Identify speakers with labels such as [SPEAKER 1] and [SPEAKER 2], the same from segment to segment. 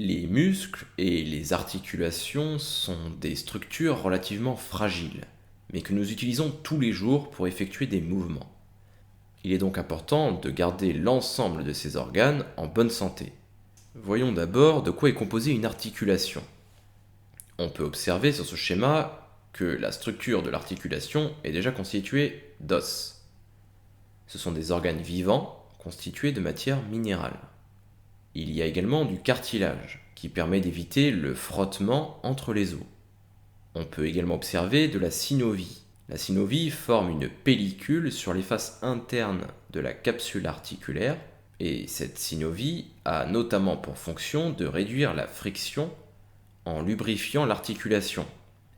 [SPEAKER 1] Les muscles et les articulations sont des structures relativement fragiles, mais que nous utilisons tous les jours pour effectuer des mouvements. Il est donc important de garder l'ensemble de ces organes en bonne santé. Voyons d'abord de quoi est composée une articulation. On peut observer sur ce schéma que la structure de l'articulation est déjà constituée d'os. Ce sont des organes vivants constitués de matière minérale. Il y a également du cartilage qui permet d'éviter le frottement entre les os. On peut également observer de la synovie. La synovie forme une pellicule sur les faces internes de la capsule articulaire et cette synovie a notamment pour fonction de réduire la friction en lubrifiant l'articulation.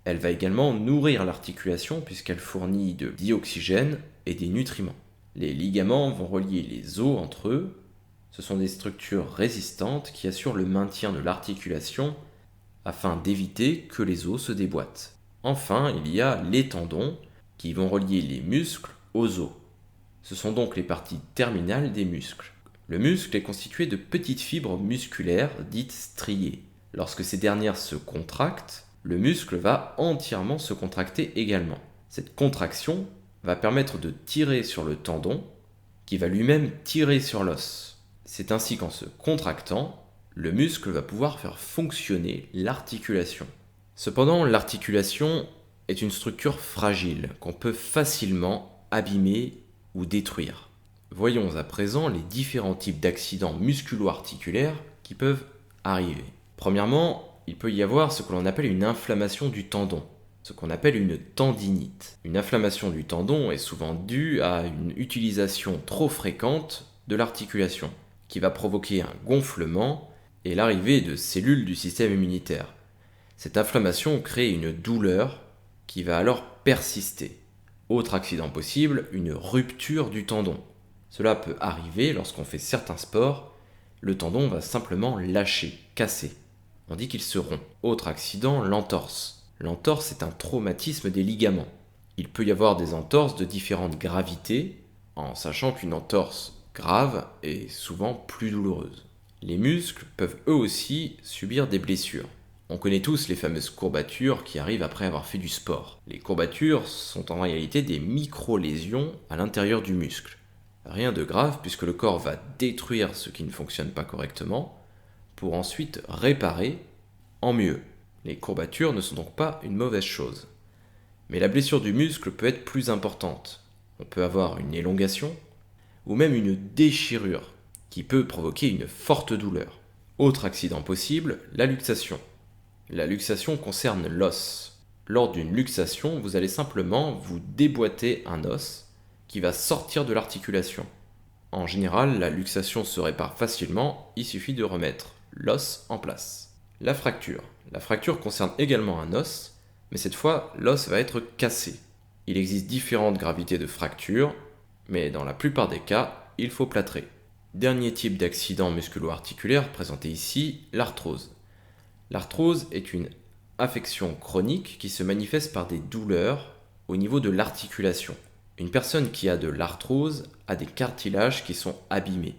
[SPEAKER 1] Elle va également nourrir l'articulation puisqu'elle fournit de dioxygène et des nutriments. Les ligaments vont relier les os entre eux. Ce sont des structures résistantes qui assurent le maintien de l'articulation afin d'éviter que les os se déboîtent. Enfin, il y a les tendons qui vont relier les muscles aux os. Ce sont donc les parties terminales des muscles. Le muscle est constitué de petites fibres musculaires dites striées. Lorsque ces dernières se contractent, le muscle va entièrement se contracter également. Cette contraction va permettre de tirer sur le tendon qui va lui-même tirer sur l'os. C'est ainsi qu'en se contractant, le muscle va pouvoir faire fonctionner l'articulation. Cependant, l'articulation est une structure fragile qu'on peut facilement abîmer ou détruire. Voyons à présent les différents types d'accidents musculo-articulaires qui peuvent arriver. Premièrement, il peut y avoir ce que l'on appelle une inflammation du tendon, ce qu'on appelle une tendinite. Une inflammation du tendon est souvent due à une utilisation trop fréquente de l'articulation, qui va provoquer un gonflement et l'arrivée de cellules du système immunitaire. Cette inflammation crée une douleur qui va alors persister. Autre accident possible, une rupture du tendon. Cela peut arriver lorsqu'on fait certains sports, le tendon va simplement lâcher, casser. On dit qu'il se rompt. Autre accident, l'entorse. L'entorse est un traumatisme des ligaments. Il peut y avoir des entorses de différentes gravités, en sachant qu'une entorse grave est souvent plus douloureuse. Les muscles peuvent eux aussi subir des blessures. On connaît tous les fameuses courbatures qui arrivent après avoir fait du sport. Les courbatures sont en réalité des micro-lésions à l'intérieur du muscle. Rien de grave puisque le corps va détruire ce qui ne fonctionne pas correctement pour ensuite réparer en mieux. Les courbatures ne sont donc pas une mauvaise chose. Mais la blessure du muscle peut être plus importante. On peut avoir une élongation ou même une déchirure qui peut provoquer une forte douleur. Autre accident possible, la luxation. La luxation concerne l'os. Lors d'une luxation, vous allez simplement vous déboîter un os qui va sortir de l'articulation. En général, la luxation se répare facilement, il suffit de remettre l'os en place. La fracture. La fracture concerne également un os, mais cette fois, l'os va être cassé. Il existe différentes gravités de fracture, mais dans la plupart des cas, il faut plâtrer. Dernier type d'accident musculo-articulaire présenté ici, l'arthrose. L'arthrose est une affection chronique qui se manifeste par des douleurs au niveau de l'articulation. Une personne qui a de l'arthrose a des cartilages qui sont abîmés,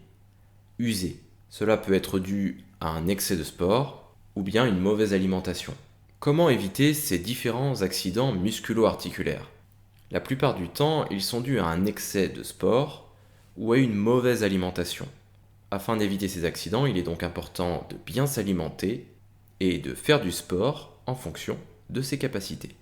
[SPEAKER 1] usés. Cela peut être dû à un excès de sport ou bien une mauvaise alimentation. Comment éviter ces différents accidents musculo-articulaires ? La plupart du temps, ils sont dus à un excès de sport ou à une mauvaise alimentation. Afin d'éviter ces accidents, il est donc important de bien s'alimenter et de faire du sport en fonction de ses capacités.